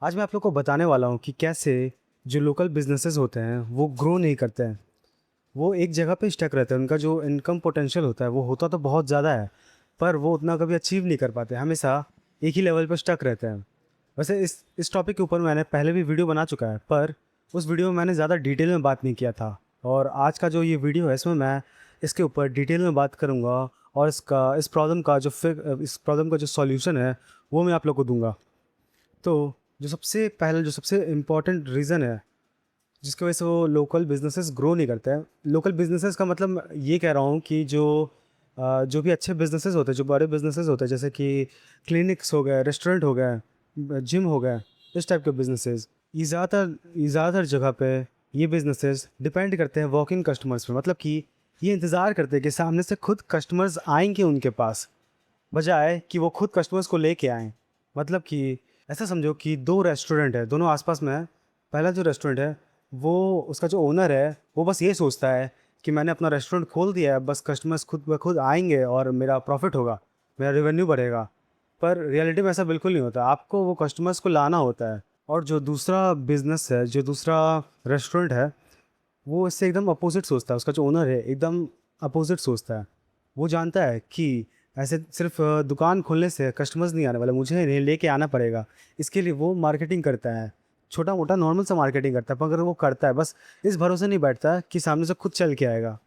आज मैं आप लोग को बताने वाला हूँ कि कैसे जो लोकल बिजनेसेस होते हैं वो ग्रो नहीं करते हैं। वो एक जगह पे स्टक रहते हैं। उनका जो इनकम पोटेंशियल होता है वो होता तो बहुत ज़्यादा है, पर वो उतना कभी अचीव नहीं कर पाते, हमेशा एक ही लेवल पर स्टक रहते हैं। वैसे इस टॉपिक के ऊपर मैंने पहले भी वीडियो बना चुका है, पर उस वीडियो में मैंने ज़्यादा डिटेल में बात नहीं किया था। और आज का जो ये वीडियो है इसमें मैं इसके ऊपर डिटेल में बात करूँगा, और इस प्रॉब्लम का जो सॉल्यूशन है वो मैं आप लोग को दूंगा। तो जो सबसे इम्पोर्टेंट रीज़न है जिसकी वजह से वो लोकल बिजनेसेस ग्रो नहीं करते हैं। लोकल बिजनेसेस का मतलब मैं ये कह रहा हूँ कि जो भी अच्छे बिजनेसेस होते हैं, जो बड़े बिजनेसेस होते हैं, जैसे कि क्लिनिक्स हो गए, रेस्टोरेंट हो गए, जिम हो गए, इस टाइप के बिजनेसेस, ये ज़्यादातर जगह पे ये बिजनेसेस डिपेंड करते हैं वॉक इन कस्टमर्स पे। मतलब कि ये इंतज़ार करते हैं कि सामने से खुद कस्टमर्स आएंगे उनके पास, बजाय कि वो खुद कस्टमर्स को लेके आएँ। मतलब कि ऐसा समझो कि 2 रेस्टोरेंट है, दोनों आस-पास में है। पहला जो रेस्टोरेंट है, वो उसका जो ओनर है, वो बस ये सोचता है कि मैंने अपना रेस्टोरेंट खोल दिया है, बस कस्टमर्स खुद ब खुद आएँगे और मेरा प्रॉफ़िट होगा, मेरा रेवेन्यू बढ़ेगा। पर रियलिटी में ऐसा बिल्कुल नहीं होता, आपको वो कस्टमर्स को लाना होता है। और जो दूसरा बिज़नेस है, जो दूसरा रेस्टोरेंट है, वो इससे एकदम अपोज़िट सोचता है। उसका जो ओनर है, एकदम अपोज़िट सोचता है। वो जानता है कि ऐसे सिर्फ़ दुकान खोलने से कस्टमर्स नहीं आने वाले, मुझे इन्हें लेके आना पड़ेगा। इसके लिए वो मार्केटिंग करता है, छोटा-मोटा नॉर्मल सा मार्केटिंग करता है, मगर वो करता है, बस इस भरोसे नहीं बैठता कि सामने से खुद चल के आएगा।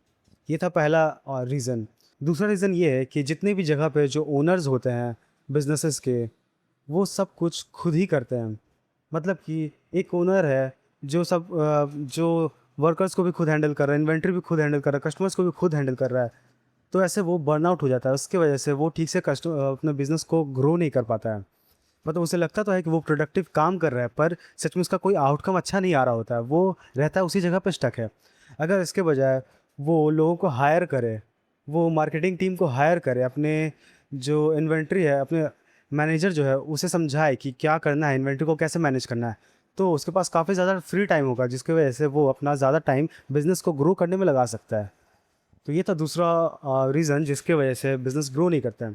ये था पहला रीज़न। दूसरा रीज़न ये है कि जितनी भी जगह पे जो ओनर्स होते हैं बिज़नेसेस के, वो सब कुछ खुद ही करते हैं। मतलब कि एक ओनर है जो वर्कर्स को भी खुद हैंडल कर रहा है, इन्वेंटरी भी खुद हैंडल कर रहा है, कस्टमर्स को भी खुद हैंडल कर रहा है। तो ऐसे वो बर्नआउट हो जाता है, उसकी वजह से वो ठीक से अपने बिज़नेस को ग्रो नहीं कर पाता है। मतलब उसे लगता तो है कि वो प्रोडक्टिव काम कर रहा है, पर सच में उसका कोई आउटकम अच्छा नहीं आ रहा होता है, वो रहता है उसी जगह पे स्टक है। अगर इसके बजाय वो लोगों को हायर करे, वो मार्केटिंग टीम को हायर करे, अपने जो इन्वेंट्री है, अपने मैनेजर जो है उसे समझाए कि क्या करना है, इन्वेंट्री को कैसे मैनेज करना है, तो उसके पास काफ़ी ज़्यादा फ्री टाइम होगा, जिसकी वजह से वो अपना ज़्यादा टाइम बिज़नेस को ग्रो करने में लगा सकता है। तो ये था दूसरा रीज़न जिसकी वजह से बिज़नेस ग्रो नहीं करता है।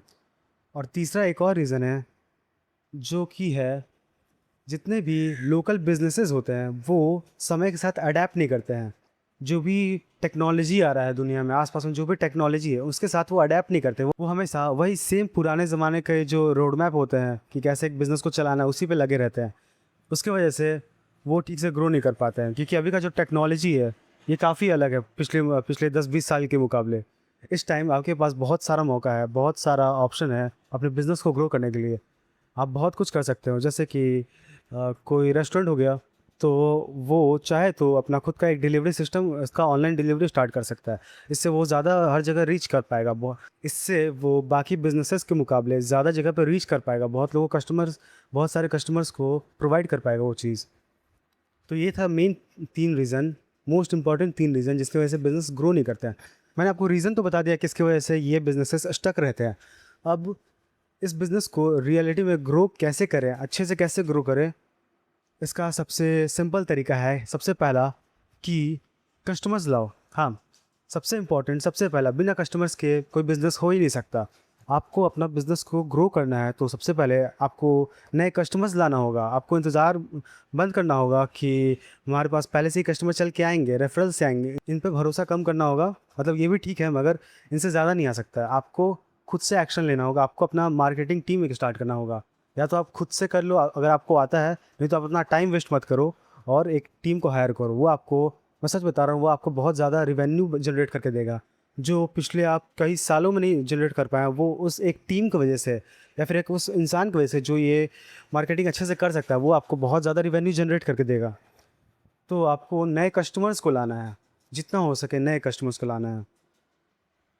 और तीसरा एक और रीज़न है, जो कि है जितने भी लोकल बिज़नेसेस होते हैं वो समय के साथ अडैप्ट नहीं करते हैं। जो भी टेक्नोलॉजी आ रहा है दुनिया में, आस-पास में जो भी टेक्नोलॉजी है उसके साथ वो अडैप्ट नहीं करते। वो हमेशा वही सेम पुराने ज़माने के जो रोड मैप होते हैं कि कैसे एक बिज़नेस को चलाना है, उसी पे लगे रहते हैं। उसकी वजह से वो ठीक से ग्रो नहीं कर पाते हैं, क्योंकि अभी का जो टेक्नोलॉजी है ये काफ़ी अलग है पिछले पिछले 10-20 साल के मुकाबले। इस टाइम आपके पास बहुत सारा मौका है, बहुत सारा ऑप्शन है अपने बिज़नेस को ग्रो करने के लिए। आप बहुत कुछ कर सकते हो, जैसे कि कोई रेस्टोरेंट हो गया, तो वो चाहे तो अपना खुद का एक डिलीवरी सिस्टम, इसका ऑनलाइन डिलीवरी स्टार्ट कर सकता है। इससे वो ज़्यादा हर जगह रीच कर पाएगा। इससे वो बाकी बिजनेसेस के मुकाबले ज़्यादा जगह पर रीच कर पाएगा, बहुत सारे कस्टमर्स को प्रोवाइड कर पाएगा वो चीज़। तो ये था main 3 reason, most important 3 reason जिसकी वजह से बिज़नेस ग्रो नहीं करते हैं। मैंने आपको रीज़न तो बता दिया किसकी वजह से ये बिज़नेसेस स्टक रहते हैं। अब इस बिज़नेस को रियलिटी में ग्रो कैसे करें, अच्छे से कैसे ग्रो करें, इसका सबसे सिंपल तरीका है, सबसे पहला, कि कस्टमर्स लाओ। हाँ, सबसे इम्पोर्टेंट, सबसे पहला, बिना कस्टमर्स के कोई बिज़नेस हो ही नहीं सकता। आपको अपना बिज़नेस को ग्रो करना है तो सबसे पहले आपको नए कस्टमर्स लाना होगा। आपको इंतज़ार बंद करना होगा कि हमारे पास पहले से ही कस्टमर चल के आएँगे, रेफ़रल से आएँगे, इन पे भरोसा कम करना होगा। मतलब ये भी ठीक है, मगर इनसे ज़्यादा नहीं आ सकता है। आपको खुद से एक्शन लेना होगा, आपको अपना मार्केटिंग टीम एक स्टार्ट करना होगा। या तो आप खुद से कर लो अगर आपको आता है, नहीं तो आप अपना टाइम वेस्ट मत करो और एक टीम को हायर करो। वो आपको, मैं सच बता रहा हूँ, वो आपको बहुत ज़्यादा रिवेन्यू जनरेट करके देगा, जो पिछले आप कई सालों में नहीं जनरेट कर पाए। वो उस एक टीम की वजह से, या फिर एक उस इंसान की वजह से जो ये मार्केटिंग अच्छे से कर सकता है, वो आपको बहुत ज़्यादा रिवेन्यू जनरेट करके देगा। तो आपको नए कस्टमर्स को लाना है, जितना हो सके नए कस्टमर्स को लाना है।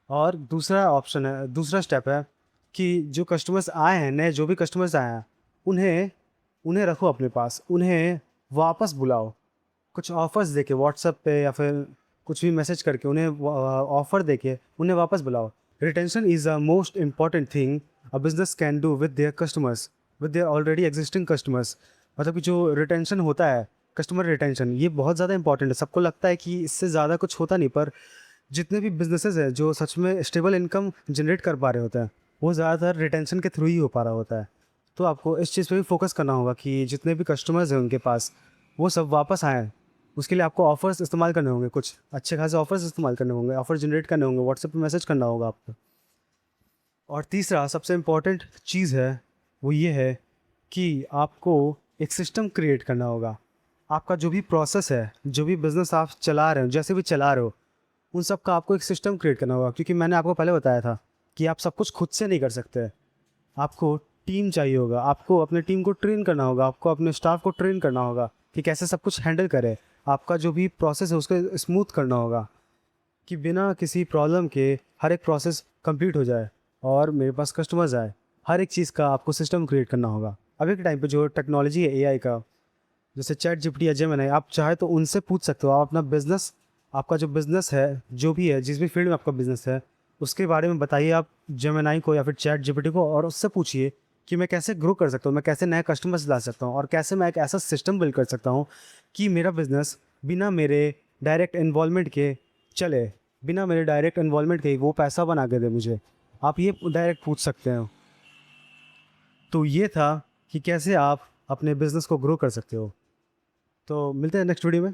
और दूसरा स्टेप है कि जो कस्टमर्स आए हैं, नए जो भी कस्टमर्स आए हैं, उन्हें उन्हें रखो अपने पास, उन्हें वापस बुलाओ। कुछ ऑफ़र्स देके व्हाट्सएप पे या फिर कुछ भी मैसेज करके उन्हें ऑफ़र देके उन्हें वापस बुलाओ। Retention is a most important thing a business can do with their customers, with their already existing customers. मतलब कि जो रिटेंशन होता है, कस्टमर रिटेंशन, ये बहुत ज़्यादा इंपॉर्टेंट है। सबको लगता है कि इससे ज़्यादा कुछ होता नहीं, पर जितने भी बिज़नेसेस हैं जो सच में स्टेबल इनकम जनरेट कर पा रहे होते हैं, वो ज़्यादातर रिटेंशन के थ्रू ही हो पा रहा होता है। तो आपको इस चीज़ पे भी फोकस करना होगा कि जितने भी कस्टमर्स हैं उनके पास वो सब वापस आएँ। उसके लिए आपको ऑफ़र्स इस्तेमाल करने होंगे, कुछ अच्छे खासे ऑफ़र्स इस्तेमाल करने होंगे, ऑफ़र जनरेट करने होंगे, व्हाट्सएप पे मैसेज करना होगा आपको। और तीसरा सबसे इम्पोर्टेंट चीज़ है, वो ये है कि आपको एक सिस्टम क्रिएट करना होगा। आपका जो भी प्रोसेस है, जो भी बिज़नेस आप चला रहे हो, जैसे भी चला रहे हो, उन सब का आपको एक सिस्टम क्रिएट करना होगा, क्योंकि मैंने आपको पहले बताया था कि आप सब कुछ खुद से नहीं कर सकते। आपको टीम चाहिए होगा, आपको अपने टीम को ट्रेन करना होगा, आपको अपने स्टाफ को ट्रेन करना होगा कि कैसे सब कुछ हैंडल करे। आपका जो भी प्रोसेस है उसको स्मूथ करना होगा कि बिना किसी प्रॉब्लम के हर एक प्रोसेस कंप्लीट हो जाए और मेरे पास कस्टमर्स आए। हर एक चीज़ का आपको सिस्टम क्रिएट करना होगा। अभी के टाइम पे जो टेक्नोलॉजी है एआई का, जैसे चैट जीपीटी या जेमिनी, आप चाहे तो उनसे पूछ सकते हो। आप अपना बिज़नेस, आपका जो बिज़नेस है, जो भी है, जिस भी फील्ड में आपका बिज़नेस है, उसके बारे में बताइए आप जेमिनी को या फिर चैट जीपीटी को, और उससे पूछिए कि मैं कैसे ग्रो कर सकता हूँ, मैं कैसे नए कस्टमर्स ला सकता हूँ, और कैसे मैं एक ऐसा सिस्टम बिल्ड कर सकता हूँ कि मेरा बिज़नेस बिना मेरे डायरेक्ट इन्वॉल्वमेंट के चले, बिना मेरे डायरेक्ट इन्वॉल्वमेंट के ही वो पैसा बना के दे मुझे। आप ये डायरेक्ट पूछ सकते हो। तो ये था कि कैसे आप अपने बिज़नेस को ग्रो कर सकते हो। तो मिलते हैं नेक्स्ट वीडियो में।